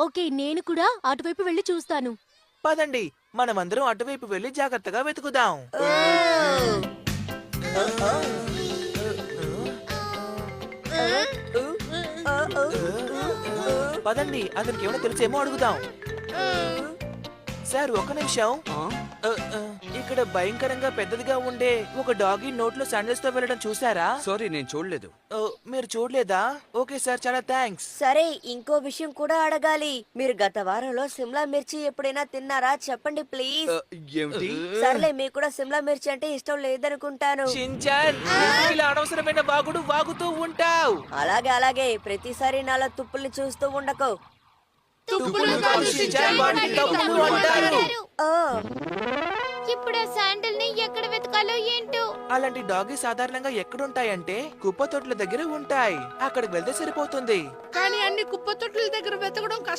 Okay, నేను కూడా అటువైపు వెళ్ళి చూస్తాను. పదండి, మనమందరం అటువైపు వెళ్లి జాగ్రత్తగా వెతుకుదాం. పదండి, అతనికి ఏమైనా తెలిసేమో అడుగుదాం. సార్, ఒక్క నిమిషం. ఇక్కడ భయంకరంగా పెద్దదిగా ఉండే ఒక డాగి నోట్లో శాండిల్స్ తో వెళ్ళడం చూసారా? సారీ, నేను చూడలేదు. మీరు చూడలేదా? ఓకే సార్, చాలా థ్యాంక్స్. సరే, ఇంకో విషయం కూడా అడగాలి. మీరు గత వారంలో సిమ్లా మిర్చి ఎప్పుడైనా తిన్నారా? చెప్పండి ప్లీజ్. ఏమిటి? సర్లే, మీకు కూడా సిమ్లా మిర్చి అంటే ఇష్టం లేదనుకుంటాను. షించాన్, ఎందుకు ఇలా అనవసరమైన వాగుడు వాగుతూ ఉంటావు? అలాగే అలాగే, ప్రతిసారి నాలా తుప్పుల్ని చూస్తూ ఉండకు. తుప్పులు కాదు షించాన్, వాటిని తప్పులు అంటారు. ఓ, ఇప్పుడు ఆ శాండిల్ ని ఎక్కడ వెతకాలో ఏంటో. అలాంటి డాగి సాధారణంగా ఎక్కడుంటాయంటే కుప్ప తొట్ల దగ్గర ఉంటాయి. అక్కడికి వెళ్తే సరిపోతుంది. కానీ అన్ని కుప్ప తొట్టుల దగ్గర వెతకడం కష్టం.